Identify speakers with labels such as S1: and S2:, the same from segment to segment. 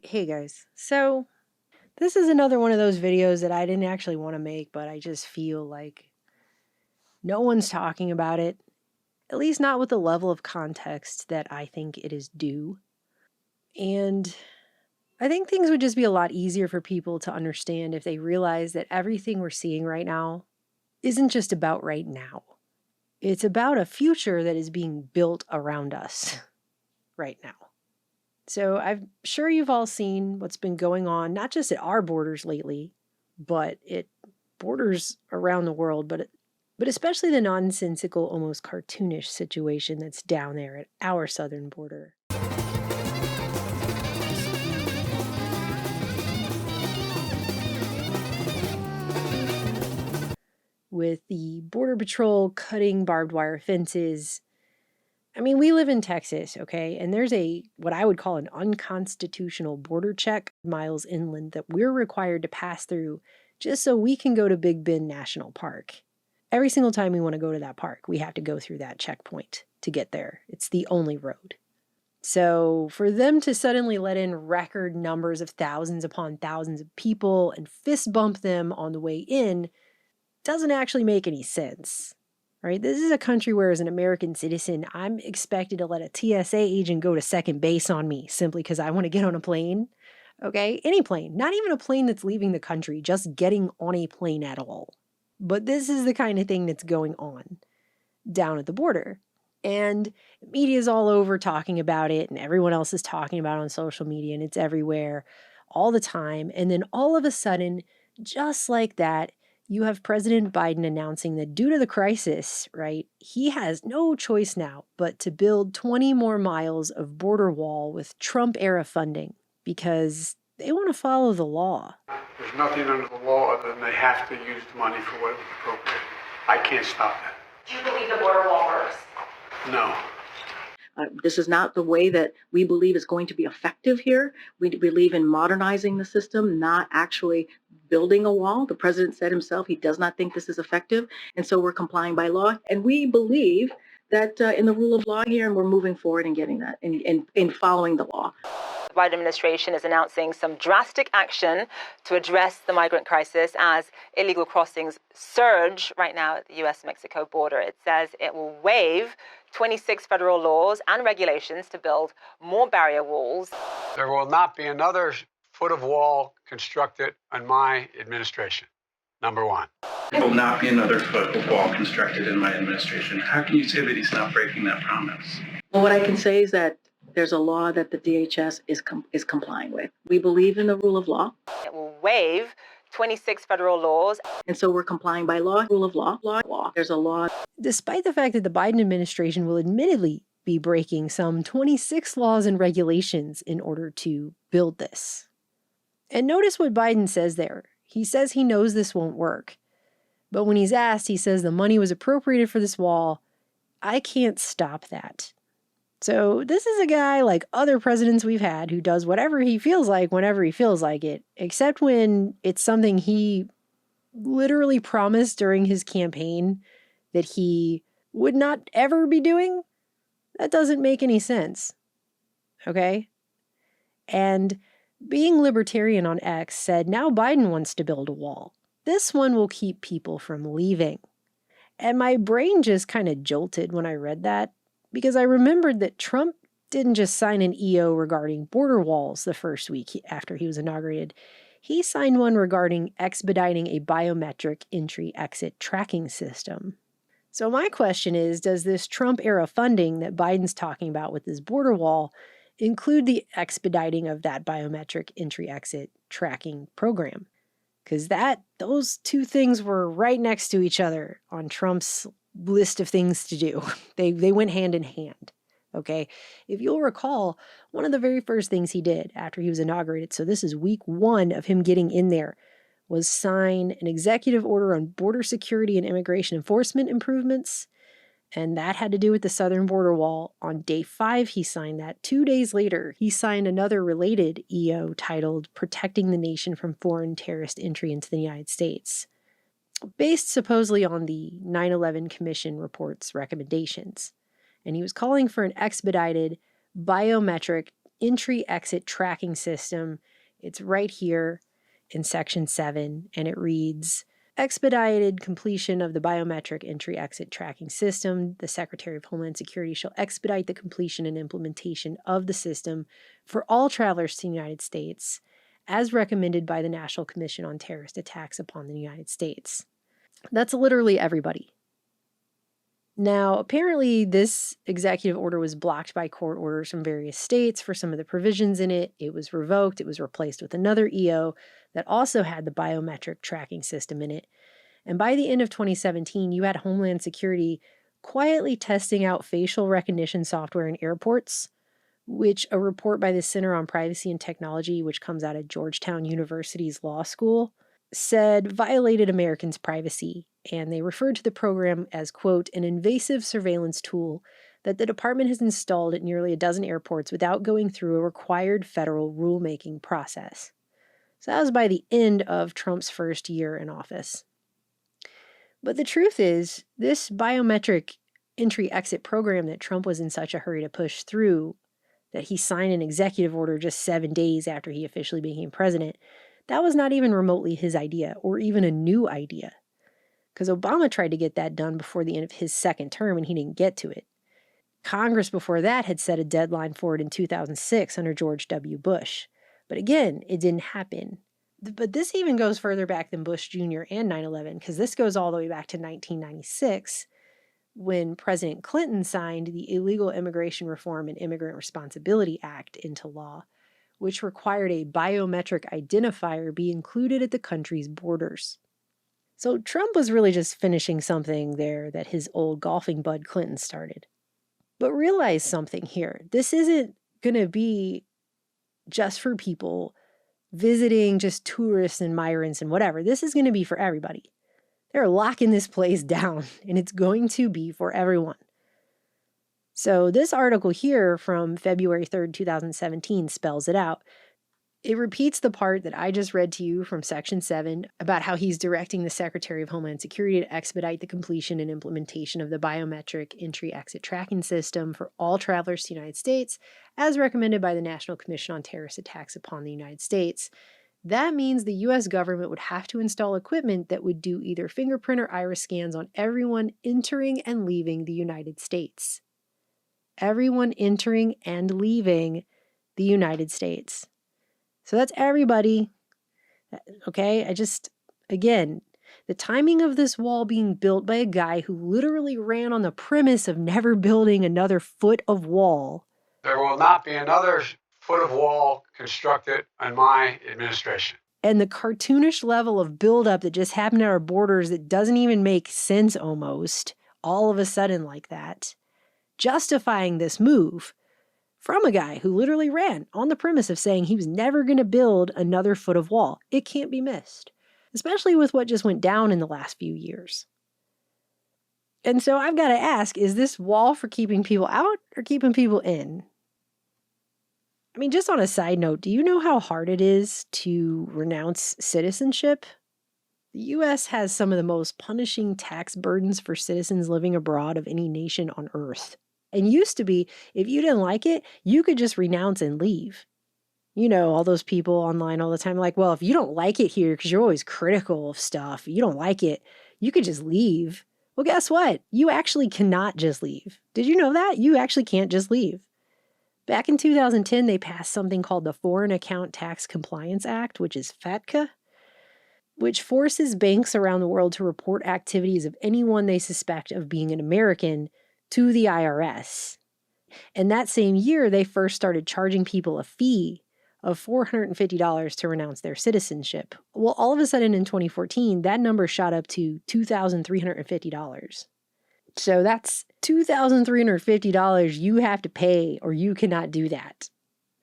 S1: Hey guys. So, this is another one of those videos that I didn't actually want to make, but I just feel like no one's talking about it, at least not with the level of context that I think it is due. And I think things would just be a lot easier for people to understand if they realize that everything we're seeing right now isn't just about right now. It's about a future that is being built around us right now. So I'm sure you've all seen what's been going on, not just at our borders lately, but it borders around the world, but especially the nonsensical, almost cartoonish situation that's down there at our southern border. With the Border Patrol cutting barbed wire fences. I mean, we live in Texas, okay? And there's what I would call an unconstitutional border check miles inland that we're required to pass through just so we can go to Big Bend National Park. Every single time we want to go to that park, we have to go through that checkpoint to get there. It's the only road. So for them to suddenly let in record numbers of thousands upon thousands of people and fist bump them on the way in doesn't actually make any sense. Right? This is a country where, as an American citizen, I'm expected to let a TSA agent go to second base on me simply because I want to get on a plane. Okay? Any plane, not even a plane that's leaving the country, just getting on a plane at all. But this is the kind of thing that's going on down at the border. And media's all over talking about it, and everyone else is talking about it on social media, and it's everywhere all the time. And then all of a sudden, just like that, you have President Biden announcing that due to the crisis, right, he has no choice now but to build 20 more miles of border wall with Trump-era funding because they want to follow the law.
S2: There's nothing under the law other than they have to use the money for what was appropriated. I can't stop that.
S3: Do you believe the border wall works?
S2: No.
S4: This is not the way that we believe is going to be effective here. We believe in modernizing the system, not actually building a wall. The president said himself he does not think this is effective, and so we're complying by law. And we believe that in the rule of law here, and we're moving forward and getting that, in following the law.
S3: The Biden administration is announcing some drastic action to address the migrant crisis as illegal crossings surge right now at the U.S.-Mexico border. It says it will waive 26 federal laws and regulations to build more barrier walls.
S2: There will not be another foot of wall constructed in my administration. Number one.
S5: There will not be another foot of wall constructed in my administration. How can you say that he's not breaking that promise?
S4: Well, what I can say is that there's a law that the DHS is complying with. We believe in the rule of law.
S3: It will waive 26 federal laws.
S4: And so we're complying by law, rule of law. There's a law.
S1: Despite the fact that the Biden administration will admittedly be breaking some 26 laws and regulations in order to build this. And notice what Biden says there. He says he knows this won't work. But when he's asked, he says the money was appropriated for this wall. I can't stop that. So this is a guy like other presidents we've had who does whatever he feels like whenever he feels like it, except when it's something he literally promised during his campaign that he would not ever be doing. That doesn't make any sense. Okay? And Being Libertarian on X said, now Biden wants to build a wall. This one will keep people from leaving. And my brain just kind of jolted when I read that, because I remembered that Trump didn't just sign an EO regarding border walls the first week after he was inaugurated. He signed one regarding expediting a biometric entry-exit tracking system. So my question is, does this Trump-era funding that Biden's talking about with this border wall include the expediting of that biometric entry-exit tracking program? Because those two things were right next to each other on Trump's list of things to do. They went hand in hand, okay? If you'll recall, one of the very first things he did after he was inaugurated, so this is week 1 of him getting in there, was sign an executive order on border security and immigration enforcement improvements, and that had to do with the southern border wall. On day 5, he signed that. 2 days later, he signed another related EO titled Protecting the Nation from Foreign Terrorist Entry into the United States, based supposedly on the 9/11 Commission report's recommendations. And he was calling for an expedited biometric entry-exit tracking system. It's right here in Section 7, and it reads, expedited completion of the biometric entry-exit tracking system. The Secretary of Homeland Security shall expedite the completion and implementation of the system for all travelers to the United States, as recommended by the National Commission on Terrorist Attacks upon the United States. That's literally everybody. Now, apparently, this executive order was blocked by court orders from various states for some of the provisions in it. It was revoked. It was replaced with another EO that also had the biometric tracking system in it. And by the end of 2017, you had Homeland Security quietly testing out facial recognition software in airports, which a report by the Center on Privacy and Technology, which comes out of Georgetown University's law school, said violated Americans' privacy, and they referred to the program as, quote, an invasive surveillance tool that the department has installed at nearly a dozen airports without going through a required federal rulemaking process. So that was by the end of Trump's first year in office. But the truth is, this biometric entry-exit program that Trump was in such a hurry to push through, that he signed an executive order just 7 days after he officially became president, that was not even remotely his idea, or even a new idea. Because Obama tried to get that done before the end of his second term, and he didn't get to it. Congress before that had set a deadline for it in 2006 under George W. Bush. But again, it didn't happen. But this even goes further back than Bush Jr. and 9/11, because this goes all the way back to 1996, when President Clinton signed the Illegal Immigration Reform and Immigrant Responsibility Act into law, which required a biometric identifier be included at the country's borders. So Trump was really just finishing something there that his old golfing bud Clinton started. But realize something here. This isn't going to be just for people visiting, just tourists and migrants and whatever. This is going to be for everybody. They're locking this place down, and it's going to be for everyone. So this article here from February 3rd, 2017 spells it out. It repeats the part that I just read to you from Section 7 about how he's directing the Secretary of Homeland Security to expedite the completion and implementation of the biometric entry-exit tracking system for all travelers to the United States, as recommended by the National Commission on Terrorist Attacks upon the United States. That means the U.S. government would have to install equipment that would do either fingerprint or iris scans on everyone entering and leaving the United States. Everyone entering and leaving the United States. So that's everybody. Okay, again, the timing of this wall being built by a guy who literally ran on the premise of never building another foot of wall.
S2: There will not be another foot of wall constructed in my administration.
S1: And the cartoonish level of buildup that just happened at our borders that doesn't even make sense almost, all of a sudden like that, justifying this move from a guy who literally ran on the premise of saying he was never going to build another foot of wall. It can't be missed, especially with what just went down in the last few years. And so I've got to ask, is this wall for keeping people out or keeping people in? I mean, just on a side note, do you know how hard it is to renounce citizenship? The U.S. has some of the most punishing tax burdens for citizens living abroad of any nation on earth. And used to be, if you didn't like it, you could just renounce and leave. You know, all those people online all the time like, well, if you don't like it here, because you're always critical of stuff, you don't like it, you could just leave. Well, guess what? You actually cannot just leave. Did you know that? You actually can't just leave. Back in 2010, they passed something called the Foreign Account Tax Compliance Act, which is FATCA, which forces banks around the world to report activities of anyone they suspect of being an American to the IRS. And that same year, they first started charging people a fee of $450 to renounce their citizenship. Well, all of a sudden in 2014, that number shot up to $2,350. So that's $2,350 you have to pay, or you cannot do that.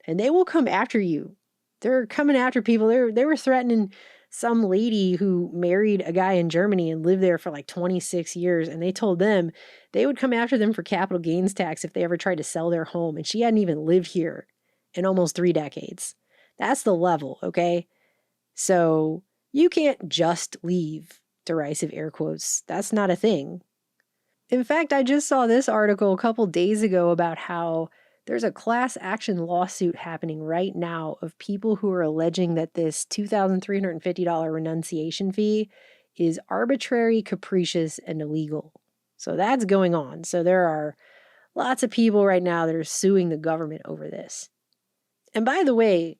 S1: And they will come after you. They're coming after people. They were threatening some lady who married a guy in Germany and lived there for like 26 years. And they told them they would come after them for capital gains tax if they ever tried to sell their home. And she hadn't even lived here in almost 3 decades. That's the level, okay? So you can't just leave, derisive air quotes. That's not a thing. In fact, I just saw this article a couple days ago about how There's a class action lawsuit happening right now of people who are alleging that this $2,350 renunciation fee is arbitrary, capricious, and illegal. So that's going on. So there are lots of people right now that are suing the government over this. And by the way,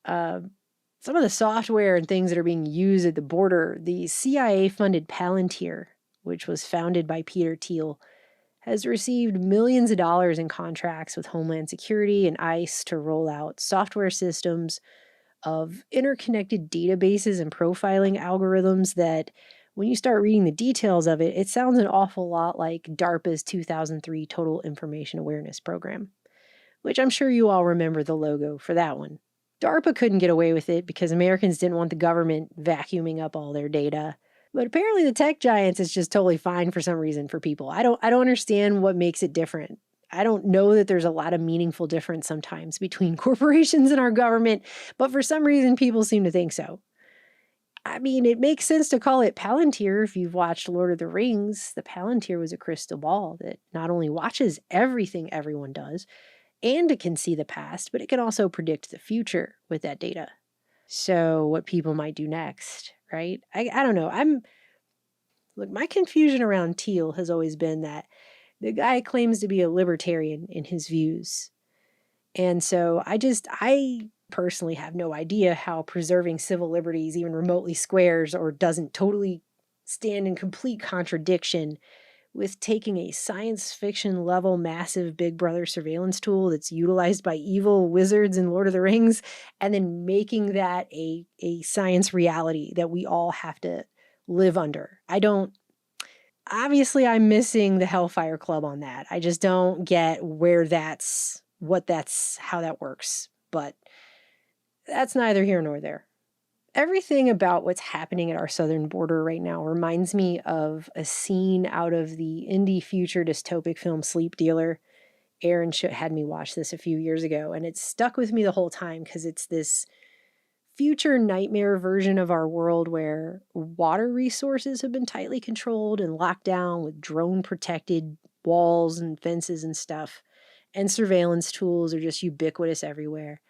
S1: some of the software and things that are being used at the border, the CIA-funded Palantir, which was founded by Peter Thiel, has received millions of dollars in contracts with Homeland Security and ICE to roll out software systems of interconnected databases and profiling algorithms that, when you start reading the details of it, it sounds an awful lot like DARPA's 2003 Total Information Awareness Program, which I'm sure you all remember the logo for that one. DARPA couldn't get away with it because Americans didn't want the government vacuuming up all their data. But apparently the tech giants is just totally fine for some reason for people. I don't understand what makes it different. I don't know that there's a lot of meaningful difference sometimes between corporations and our government, but for some reason people seem to think so. I mean, it makes sense to call it Palantir if you've watched Lord of the Rings. The Palantir was a crystal ball that not only watches everything everyone does, and it can see the past, but it can also predict the future with that data. So what people might do next, right? I don't know. Look, my confusion around Thiel has always been that the guy claims to be a libertarian in his views. And so I personally have no idea how preserving civil liberties even remotely squares or doesn't totally stand in complete contradiction with taking a science fiction level massive Big Brother surveillance tool that's utilized by evil wizards in Lord of the Rings and then making that a science reality that we all have to live under. Obviously I'm missing the Hellfire Club on that. I just don't get how that works, but that's neither here nor there. Everything about what's happening at our southern border right now reminds me of a scene out of the indie future dystopic film Sleep Dealer. Aaron had me watch this a few years ago, and it's stuck with me the whole time because it's this future nightmare version of our world where water resources have been tightly controlled and locked down with drone-protected walls and fences and stuff, and surveillance tools are just ubiquitous everywhere.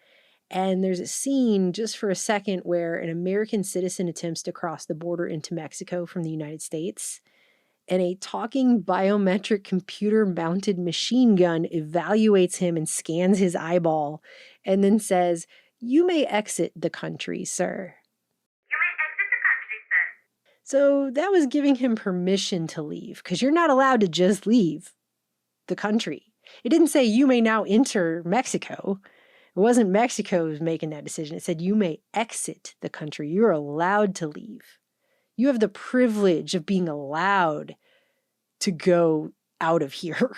S1: And there's a scene just for a second where an American citizen attempts to cross the border into Mexico from the United States, and a talking biometric computer-mounted machine gun evaluates him and scans his eyeball and then says, "You may exit the country, sir."
S6: You may exit the country, sir.
S1: So that was giving him permission to leave, because you're not allowed to just leave the country. It didn't say you may now enter Mexico. It wasn't Mexico who's making that decision. It said you may exit the country. You're allowed to leave. You have the privilege of being allowed to go out of here.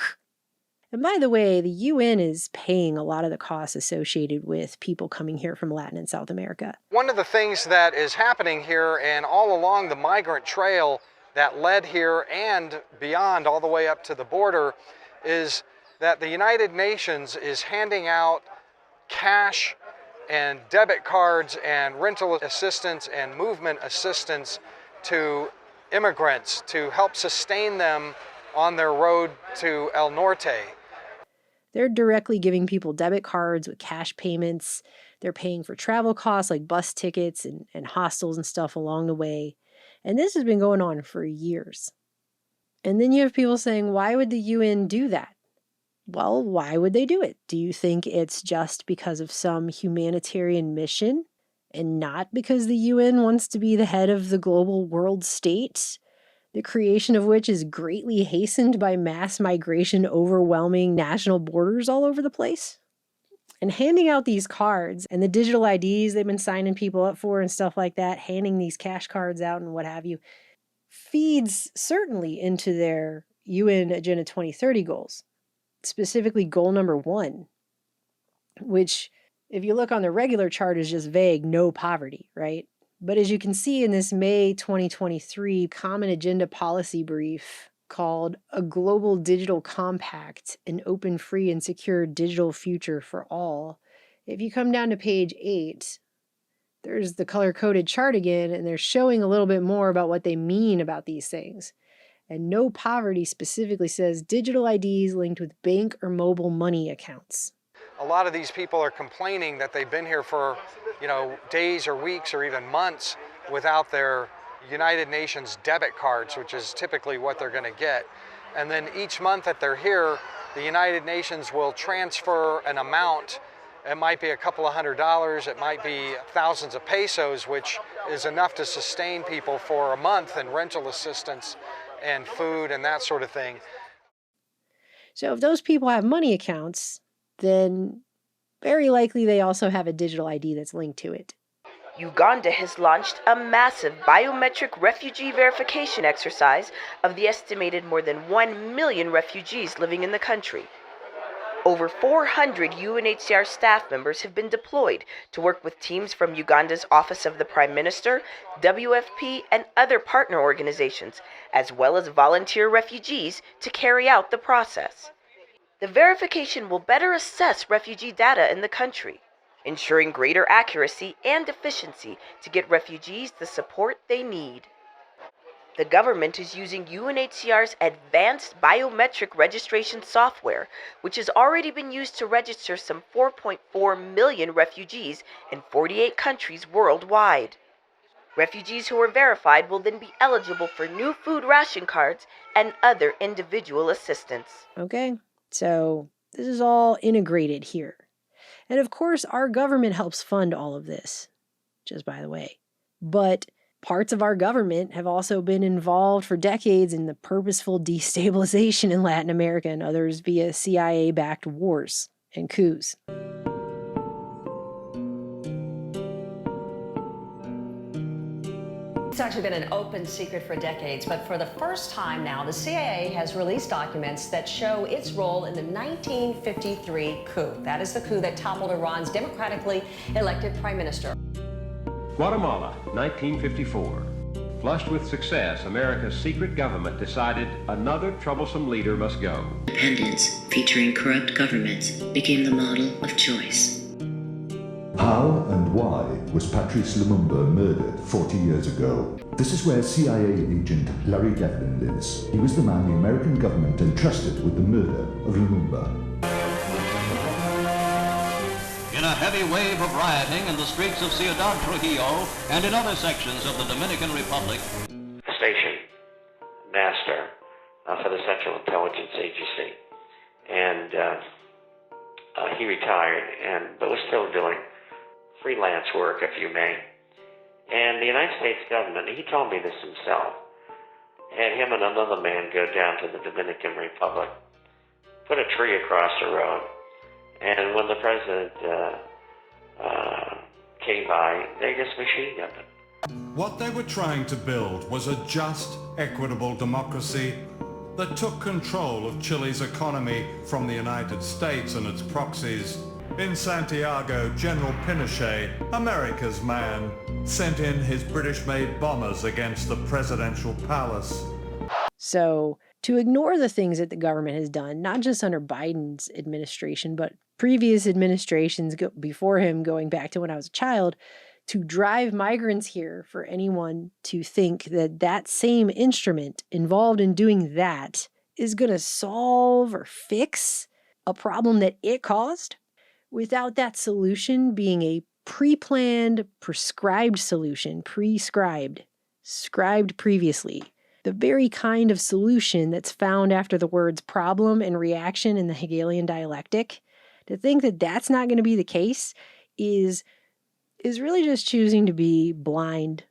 S1: And by the way, the UN is paying a lot of the costs associated with people coming here from Latin and South America.
S7: One of the things that is happening here and all along the migrant trail that led here and beyond all the way up to the border is that the United Nations is handing out cash and debit cards and rental assistance and movement assistance to immigrants to help sustain them on their road to El Norte.
S1: They're directly giving people debit cards with cash payments. They're paying for travel costs like bus tickets and hostels and stuff along the way. And this has been going on for years. And then you have people saying, why would the UN do that? Well, why would they do it? Do you think it's just because of some humanitarian mission and not because the UN wants to be the head of the global world state, the creation of which is greatly hastened by mass migration overwhelming national borders all over the place? And handing out these cards and the digital IDs they've been signing people up for and stuff like that, handing these cash cards out and what have you, feeds certainly into their UN Agenda 2030 goals. Specifically goal number 1, which if you look on the regular chart is just vague, no poverty, right? But as you can see in this May 2023 Common Agenda Policy Brief called A Global Digital Compact, an Open, Free, and Secure Digital Future for All, if you come down to page 8, there's the color-coded chart again, and they're showing a little bit more about what they mean about these things. And no poverty specifically says digital IDs linked with bank or mobile money accounts.
S7: a lot of these people are complaining that they've been here for, days or weeks or even months without their United Nations debit cards, which is typically what they're going to get. And then each month that they're here, the United Nations will transfer an amount. It might be a couple of $100s, it might be thousands of pesos, which is enough to sustain people for a month in rental assistance and food and that sort of thing.
S1: So if those people have money accounts, then very likely they also have a digital ID that's linked to it.
S8: Uganda has launched a massive biometric refugee verification exercise of the estimated more than 1 million refugees living in the country. Over 400 UNHCR staff members have been deployed to work with teams from Uganda's Office of the Prime Minister, WFP, and other partner organizations, as well as volunteer refugees, to carry out the process. The verification will better assess refugee data in the country, ensuring greater accuracy and efficiency to get refugees the support they need. The government is using UNHCR's advanced biometric registration software, which has already been used to register some 4.4 million refugees in 48 countries worldwide. Refugees who are verified will then be eligible for new food ration cards and other individual assistance.
S1: Okay, so this is all integrated here. And of course, our government helps fund all of this, just by the way. But parts of our government have also been involved for decades in the purposeful destabilization in Latin America and others via CIA-backed wars and coups.
S9: It's actually been an open secret for decades, but for the first time now, the CIA has released documents that show its role in the 1953 coup. That is the coup that toppled Iran's democratically elected prime minister.
S10: Guatemala, 1954. Flushed with success, America's secret government decided another troublesome leader must go.
S11: Independence, featuring corrupt governments, became the model of choice.
S12: How and why was Patrice Lumumba murdered 40 years ago? This is where CIA agent Larry Devlin lives. He was the man the American government entrusted with the murder of Lumumba.
S13: In a heavy wave of rioting in the streets of Ciudad Trujillo and in other sections of the Dominican Republic.
S14: Station master for the Central Intelligence Agency. And he retired, but was still doing freelance work, if you may. And the United States government, he told me this himself, had him and another man go down to the Dominican Republic, put a tree across the road, and when the president came by, they just machine gunned him.
S15: What they were trying to build was a just, equitable democracy that took control of Chile's economy from the United States and its proxies. In Santiago, General Pinochet, America's man, sent in his British-made bombers against the presidential palace.
S1: So, to ignore the things that the government has done, not just under Biden's administration, but previous administrations before him, going back to when I was a child, to drive migrants here, for anyone to think that that same instrument involved in doing that is going to solve or fix a problem that it caused, without that solution being a pre-planned, prescribed solution, scribed previously. The very kind of solution that's found after the words problem and reaction in the Hegelian dialectic. To think that that's not going to be the case is really just choosing to be blind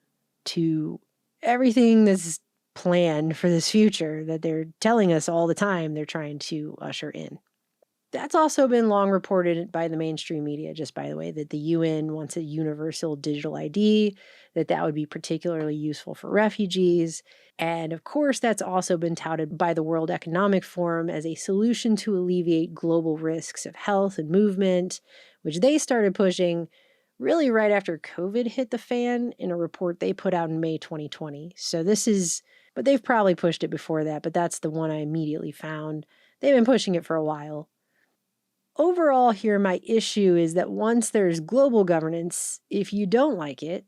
S1: to everything that's planned for this future that they're telling us all the time they're trying to usher in. That's also been long reported by the mainstream media, just by the way, that the UN wants a universal digital ID, that would be particularly useful for refugees. And of course, that's also been touted by the World Economic Forum as a solution to alleviate global risks of health and movement, which they started pushing really right after COVID hit the fan in a report they put out in May 2020. So but they've probably pushed it before that, but that's the one I immediately found. They've been pushing it for a while. Overall here, my issue is that once there's global governance, if you don't like it,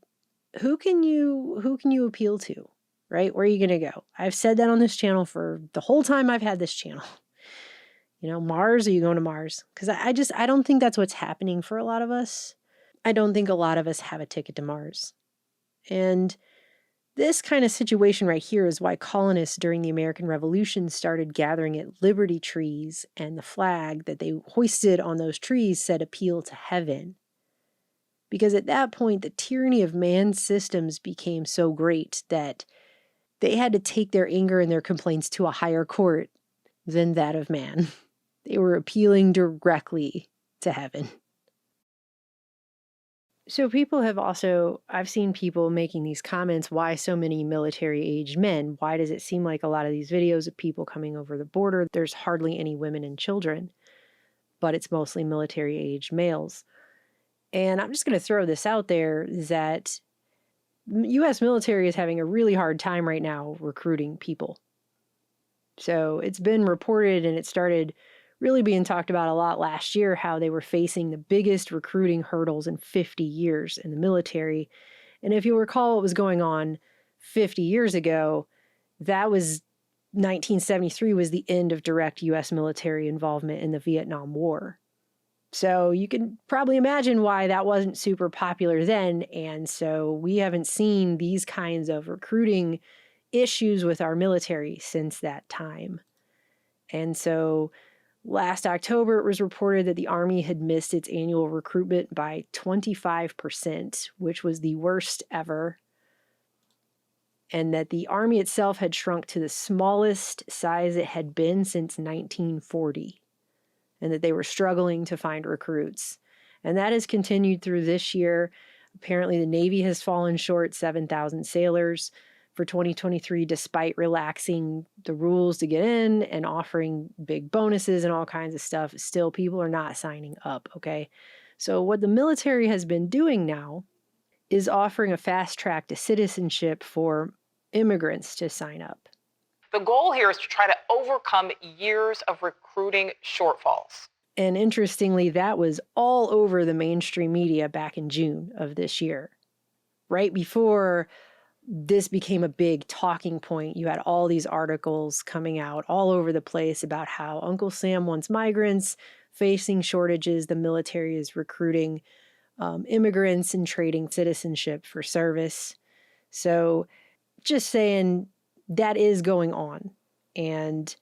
S1: who can you appeal to, right? Where are you going to go? I've said that on this channel for the whole time I've had this channel. Mars, are you going to Mars? Because I don't think that's what's happening for a lot of us. I don't think a lot of us have a ticket to Mars. And this kind of situation right here is why colonists during the American Revolution started gathering at liberty trees, and the flag that they hoisted on those trees said appeal to heaven. Because at that point, the tyranny of man's systems became so great that they had to take their anger and their complaints to a higher court than that of man. They were appealing directly to heaven. So I've seen people making these comments, why so many military-aged men? Why does it seem like a lot of these videos of people coming over the border, there's hardly any women and children, but it's mostly military-aged males? And I'm just going to throw this out there, is that U.S. military is having a really hard time right now recruiting people. So it's been reported, and it started really being talked about a lot last year, how they were facing the biggest recruiting hurdles in 50 years in the military. And if you'll recall what was going on 50 years ago, that was 1973 was the end of direct U.S. military involvement in the Vietnam War. So you can probably imagine why that wasn't super popular then. And so we haven't seen these kinds of recruiting issues with our military since that time. And so last October, it was reported that the Army had missed its annual recruitment by 25%, which was the worst ever. And that the Army itself had shrunk to the smallest size it had been since 1940. And that they were struggling to find recruits. And that has continued through this year. Apparently, the Navy has fallen short 7,000 sailors for 2023, despite relaxing the rules to get in and offering big bonuses and all kinds of stuff. Still, people are not signing up, okay? So what the military has been doing now is offering a fast track to citizenship for immigrants to sign up.
S16: The goal here is to try to overcome years of recruiting shortfalls.
S1: And interestingly, that was all over the mainstream media back in June of this year. Right before this became a big talking point, you had all these articles coming out all over the place about how Uncle Sam wants migrants, facing shortages, the military is recruiting immigrants and trading citizenship for service. So just saying, that is going on. And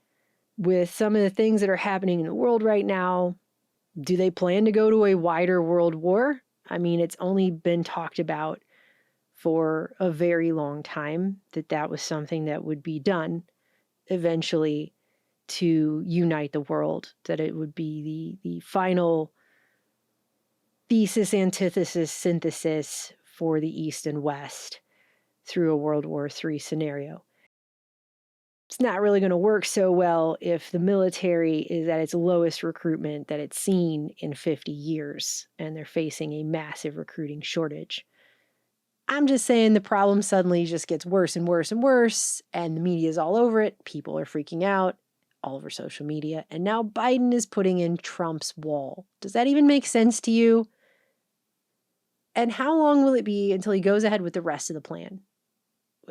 S1: with some of the things that are happening in the world right now, do they plan to go to a wider world war? I mean, it's only been talked about for a very long time that was something that would be done eventually to unite the world, that it would be the final thesis, antithesis, synthesis for the East and West through a World War III scenario. It's not really going to work so well if the military is at its lowest recruitment that it's seen in 50 years and they're facing a massive recruiting shortage. I'm just saying the problem suddenly just gets worse and worse and worse, and the media is all over it. People are freaking out all over social media, and now Biden is putting in Trump's wall. Does that even make sense to you? And how long will it be until he goes ahead with the rest of the plan?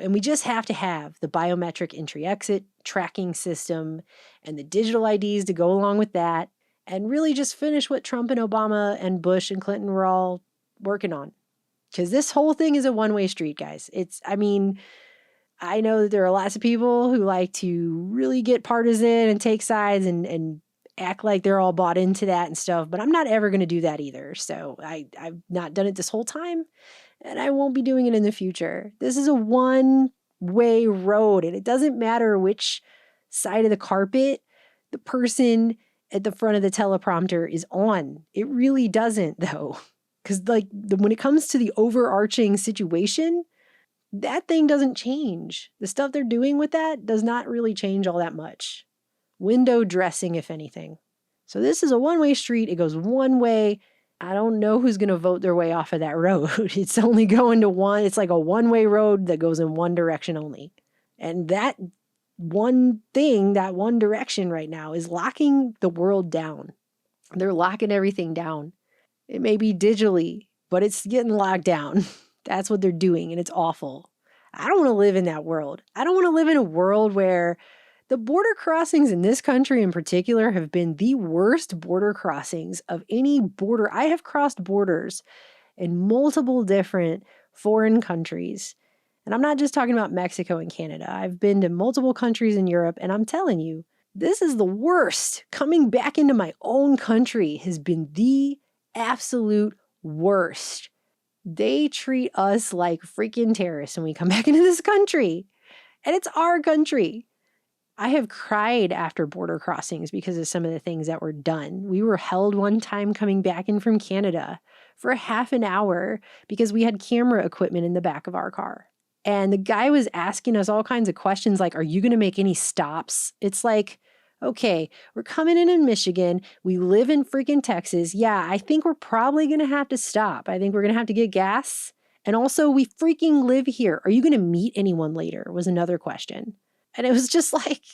S1: And we just have to have the biometric entry-exit tracking system and the digital IDs to go along with that, and really just finish what Trump and Obama and Bush and Clinton were all working on. Because this whole thing is a one-way street, guys. I know that there are lots of people who like to really get partisan and take sides and act like they're all bought into that and stuff, but I'm not ever going to do that either. So I've not done it this whole time, and I won't be doing it in the future. This is a one-way road, and it doesn't matter which side of the carpet the person at the front of the teleprompter is on. It really doesn't, though. Because when it comes to the overarching situation, that thing doesn't change. The stuff they're doing with that does not really change all that much. Window dressing, if anything. So this is a one-way street. It goes one way. I don't know who's going to vote their way off of that road. It's only going to one. It's like a one-way road that goes in one direction only. And that one thing, that one direction right now is locking the world down. They're locking everything down. It may be digitally, but it's getting locked down. That's what they're doing, and it's awful. I don't want to live in that world. I don't want to live in a world where The border crossings in this country in particular have been the worst border crossings of any border. I have crossed borders in multiple different foreign countries. And I'm not just talking about Mexico and Canada. I've been to multiple countries in Europe, and I'm telling you, this is the worst. Coming back into my own country has been the absolute worst. They treat us like freaking terrorists when we come back into this country. And it's our country. I have cried after border crossings because of some of the things that were done. We were held one time coming back in from Canada for half an hour because we had camera equipment in the back of our car. And the guy was asking us all kinds of questions like, are you going to make any stops? It's like, okay, we're coming in Michigan. We live in freaking Texas. Yeah, I think we're probably going to have to stop. I think we're going to have to get gas. And also, we freaking live here. Are you going to meet anyone later? Was another question. And it was just like,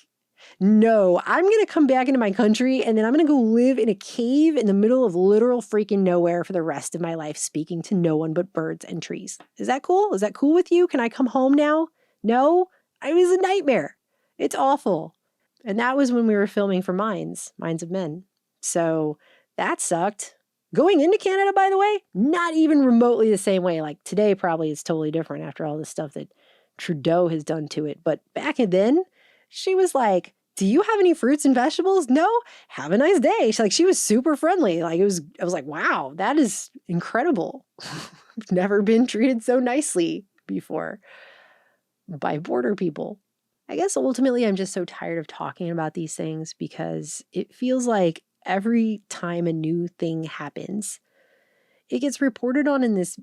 S1: no, I'm going to come back into my country and then I'm going to go live in a cave in the middle of literal freaking nowhere for the rest of my life, speaking to no one but birds and trees. Is that cool? Is that cool with you? Can I come home now? No, it was a nightmare. It's awful. And that was when we were filming for Minds of Men. So that sucked. Going into Canada, by the way, not even remotely the same way. Like today probably is totally different after all the stuff that Trudeau has done to it. But back then, she was like, do you have any fruits and vegetables? No? Have a nice day. She was super friendly. I was like, wow, that is incredible. I've never been treated so nicely before by border people. I guess ultimately I'm just so tired of talking about these things because it feels like every time a new thing happens, it gets reported on in this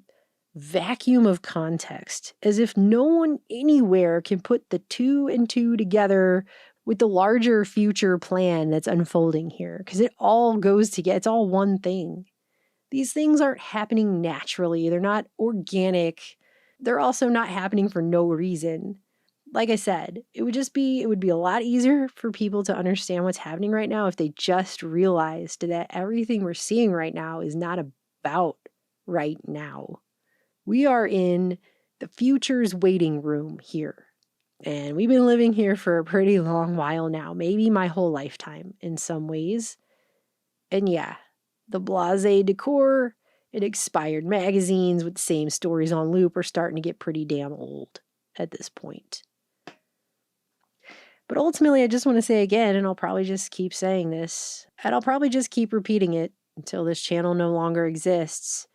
S1: vacuum of context, as if no one anywhere can put the two and two together with the larger future plan that's unfolding here, because it all goes together. It's all one thing. These things aren't happening naturally. They're not organic. They're also not happening for no reason. Like I said, it would be a lot easier for people to understand what's happening right now if they just realized that everything we're seeing right now is not about right now. We are in the future's waiting room here. And we've been living here for a pretty long while now, maybe my whole lifetime in some ways. And yeah, the blasé decor and expired magazines with the same stories on loop are starting to get pretty damn old at this point. But ultimately, I just want to say again, and I'll probably just keep saying this, and I'll probably just keep repeating it until this channel no longer exists,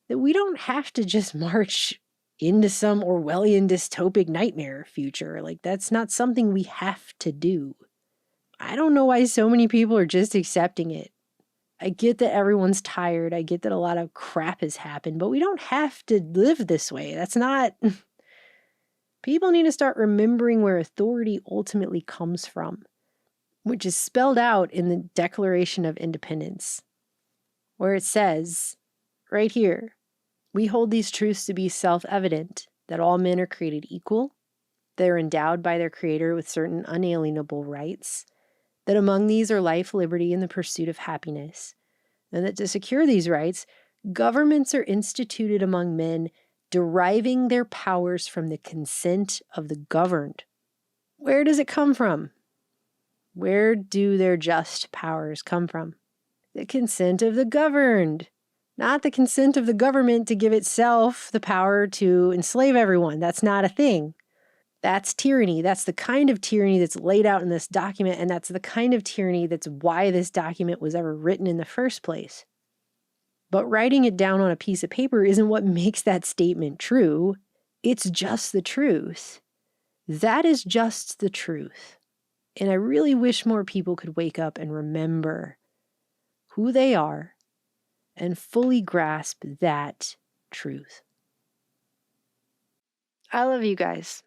S1: that we don't have to just march into some Orwellian dystopic nightmare future. That's not something we have to do. I don't know why so many people are just accepting it. I get that everyone's tired. I get that a lot of crap has happened, but we don't have to live this way. That's not... People need to start remembering where authority ultimately comes from, which is spelled out in the Declaration of Independence, where it says, right here, we hold these truths to be self-evident, that all men are created equal, they are endowed by their Creator with certain unalienable rights, that among these are life, liberty, and the pursuit of happiness, and that to secure these rights, governments are instituted among men, deriving their powers from the consent of the governed. Where does it come from? Where do their just powers come from? The consent of the governed. Not the consent of the government to give itself the power to enslave everyone. That's not a thing. That's tyranny. That's the kind of tyranny that's laid out in this document, and that's the kind of tyranny that's why this document was ever written in the first place. But writing it down on a piece of paper isn't what makes that statement true. It's just the truth. That is just the truth. And I really wish more people could wake up and remember who they are and fully grasp that truth. I love you guys.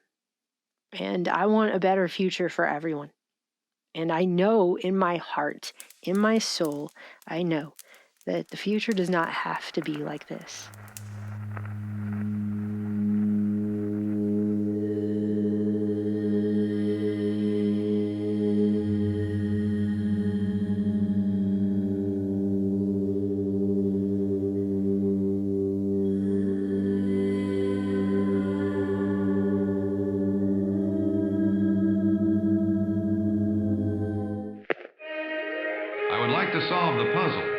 S1: And I want a better future for everyone. And I know in my heart, in my soul, I know that the future does not have to be like this.
S10: like to solve the puzzle.